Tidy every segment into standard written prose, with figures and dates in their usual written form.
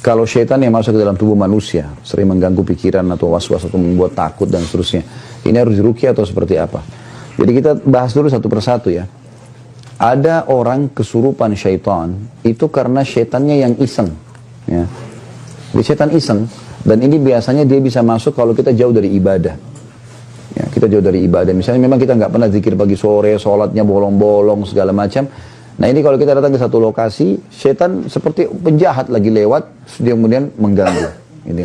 kalau syaitan yang masuk ke dalam tubuh manusia, sering mengganggu pikiran atau was-was atau membuat takut dan seterusnya, ini harus diruqyah atau seperti apa? Jadi kita bahas dulu satu persatu ya. Ada orang kesurupan syaitan, itu karena syaitannya yang iseng. Ya. Jadi syaitan iseng, dan ini biasanya dia bisa masuk kalau kita jauh dari ibadah. Ya, kita jauh dari ibadah. Misalnya memang kita nggak pernah zikir pagi sore, sholatnya bolong-bolong, segala macam. Nah ini kalau kita datang ke satu lokasi, syaitan seperti penjahat lagi lewat, dia kemudian mengganggu. Ini.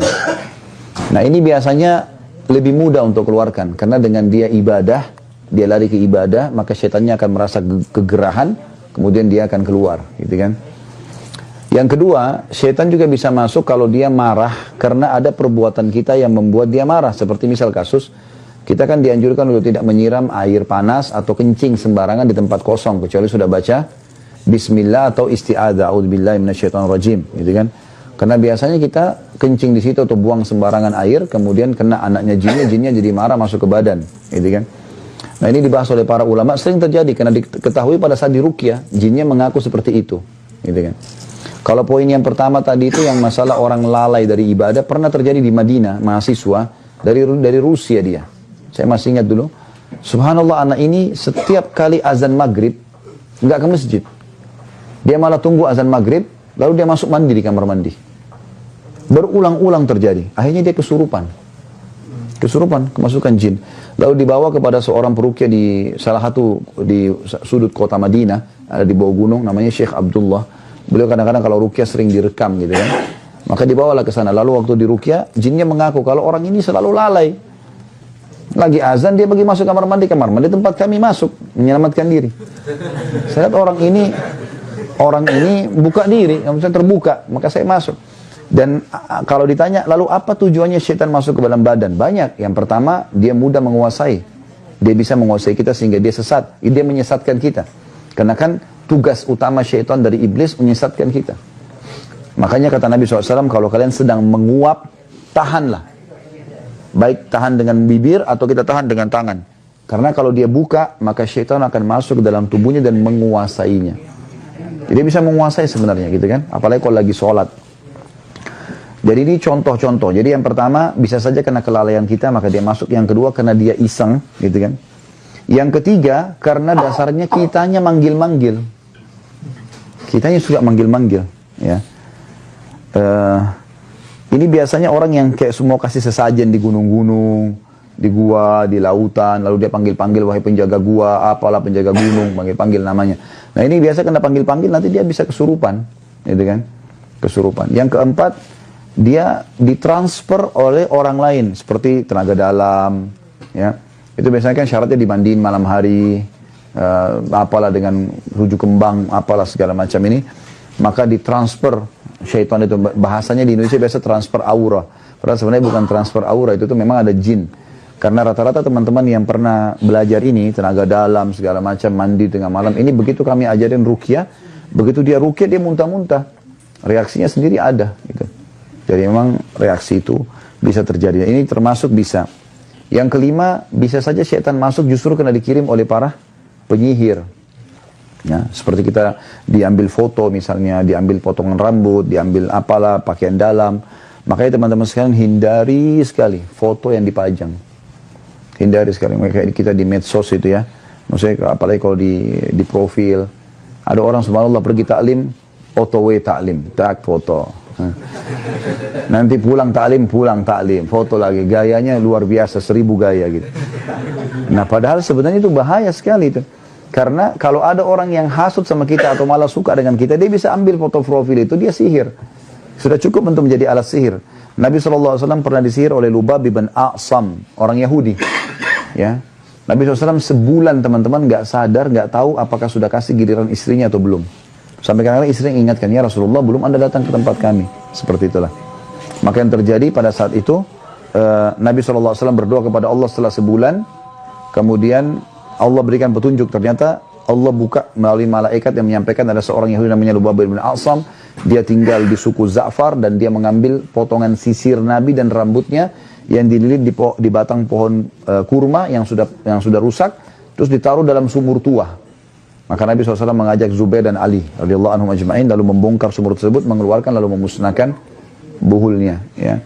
Nah ini biasanya lebih mudah untuk keluarkan, karena dengan dia ibadah, dia lari ke ibadah, maka syaitannya akan merasa kegerahan, kemudian dia akan keluar, gitu kan. Yang kedua, syaitan juga bisa masuk kalau dia marah, karena ada perbuatan kita yang membuat dia marah. Seperti misal kasus, kita kan dianjurkan untuk tidak menyiram air panas atau kencing sembarangan di tempat kosong, kecuali sudah baca Bismillah atau isti'adzah, a'udzubillahi minasyaitonirrajim, gitu kan. Karena biasanya kita kencing di situ atau buang sembarangan air, kemudian kena anaknya jinnya jadi marah masuk ke badan, gitu kan. Nah ini dibahas oleh para ulama, sering terjadi karena diketahui pada saat diruqyah, jinnya mengaku seperti itu, gitu kan. Kalau poin yang pertama tadi itu yang masalah orang lalai dari ibadah, pernah terjadi di Madinah, mahasiswa dari Rusia dia. Saya masih ingat dulu, subhanallah anak ini setiap kali azan maghrib, nggak ke masjid. Dia malah tunggu azan maghrib, lalu dia masuk mandi di kamar mandi. Berulang-ulang terjadi, akhirnya dia kesurupan, kemasukan jin. Lalu dibawa kepada seorang peruqyah di salah satu di sudut kota Madinah, ada di bawah gunung, namanya Syekh Abdullah. Beliau kadang-kadang kalau ruqyah sering direkam gitu kan. Maka dibawalah ke sana. Lalu waktu di ruqyah, jinnya mengaku kalau orang ini selalu lalai. Lagi azan dia pergi masuk kamar mandi tempat kami masuk menyelamatkan diri. Saya lihat orang ini buka diri, misalnya terbuka, maka saya masuk. Dan kalau ditanya, lalu apa tujuannya syaitan masuk ke dalam badan? Banyak. Yang pertama, dia mudah menguasai. Dia bisa menguasai kita sehingga dia sesat. Dia menyesatkan kita. Karena kan tugas utama syaitan dari iblis menyesatkan kita. Makanya kata Nabi SAW, kalau kalian sedang menguap, tahanlah. Baik tahan dengan bibir atau kita tahan dengan tangan. Karena kalau dia buka, maka syaitan akan masuk ke dalam tubuhnya dan menguasainya. Jadi dia bisa menguasai sebenarnya gitu kan. Apalagi kalau lagi sholat. Jadi ini contoh-contoh. Jadi yang pertama bisa saja karena kelalaian kita maka dia masuk. Yang kedua karena dia iseng, gitu kan. Yang ketiga karena dasarnya kitanya manggil-manggil. Kitanya suka manggil-manggil, ya. Ini biasanya orang yang kayak semua kasih sesajen di gunung-gunung, di gua, di lautan, lalu dia panggil-panggil wahai penjaga gua, apalah penjaga gunung, panggil-panggil namanya. Nah ini biasa kena panggil-panggil nanti dia bisa kesurupan, gitu kan. Kesurupan. Yang keempat, dia ditransfer oleh orang lain seperti tenaga dalam, ya. Itu biasanya kan syaratnya dimandiin malam hari, apalah dengan rujuk kembang, apalah segala macam ini, maka ditransfer syaitan itu. Bahasanya di Indonesia biasa transfer aura. Padahal sebenarnya bukan transfer aura, itu tuh memang ada jin. Karena rata-rata teman-teman yang pernah belajar ini, tenaga dalam segala macam, mandi tengah malam, ini begitu kami ajarin ruqyah, begitu dia ruqyah dia muntah-muntah, reaksinya sendiri ada, gitu. Jadi memang reaksi itu bisa terjadi. Ini termasuk bisa. Yang kelima, bisa saja syaitan masuk justru karena dikirim oleh para penyihir. Ya, seperti kita diambil foto misalnya, diambil potongan rambut, diambil apalah, pakaian dalam. Makanya teman-teman sekalian hindari sekali foto yang dipajang. Hindari sekali. Kayak kita di medsos itu ya. Maksudnya apalagi kalau di profil. Ada orang subhanallah pergi taklim, otw taklim, tak foto. Nanti pulang taklim, foto lagi, gayanya luar biasa, 1000 gaya gitu. Nah padahal sebenarnya itu bahaya sekali itu. Karena kalau ada orang yang hasut sama kita atau malah suka dengan kita, dia bisa ambil foto profil itu, dia sihir. Sudah cukup untuk menjadi alat sihir. Nabi SAW pernah disihir oleh Lubab bin A'sam, orang Yahudi. Ya, Nabi SAW sebulan teman-teman gak sadar, gak tahu apakah sudah kasih giliran istrinya atau belum. Sampai kadang-kadang istri yang ingatkan, ya Rasulullah belum Anda datang ke tempat kami. Seperti itulah. Maka yang terjadi pada saat itu, Nabi SAW berdoa kepada Allah setelah sebulan. Kemudian Allah berikan petunjuk. Ternyata Allah buka melalui malaikat yang menyampaikan ada seorang Yahudi namanya Lubab bin A'sam. Dia tinggal di suku Za'far dan dia mengambil potongan sisir Nabi dan rambutnya yang dililit di batang pohon kurma yang sudah rusak. Terus ditaruh dalam sumur tua. Maka Nabi SAW mengajak Zubair dan Ali radhiyallahu anhum ajma'in lalu membongkar sumur tersebut, mengeluarkan lalu memusnahkan buhulnya, ya.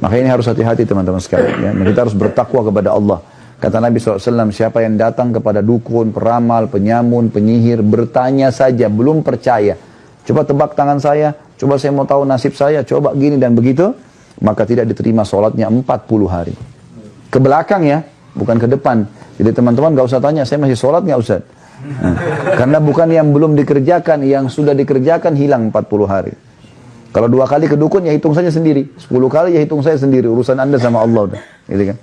Makanya ini harus hati-hati teman-teman sekalian, ya. Dan kita harus bertakwa kepada Allah. Kata Nabi SAW, siapa yang datang kepada dukun, peramal, penyamun, penyihir, bertanya saja, belum percaya. Coba tebak tangan saya, coba saya mau tahu nasib saya, coba gini dan begitu, maka tidak diterima sholatnya 40 hari. Ke belakang ya, bukan ke depan. Jadi teman-teman gak usah tanya, saya masih sholat gak Ustaz? Nah, karena bukan yang belum dikerjakan, yang sudah dikerjakan hilang 40 hari. Kalau 2 kali ke dukun ya hitung saja sendiri, 10 kali ya hitung saya sendiri, urusan Anda sama Allah udah, gitu kan.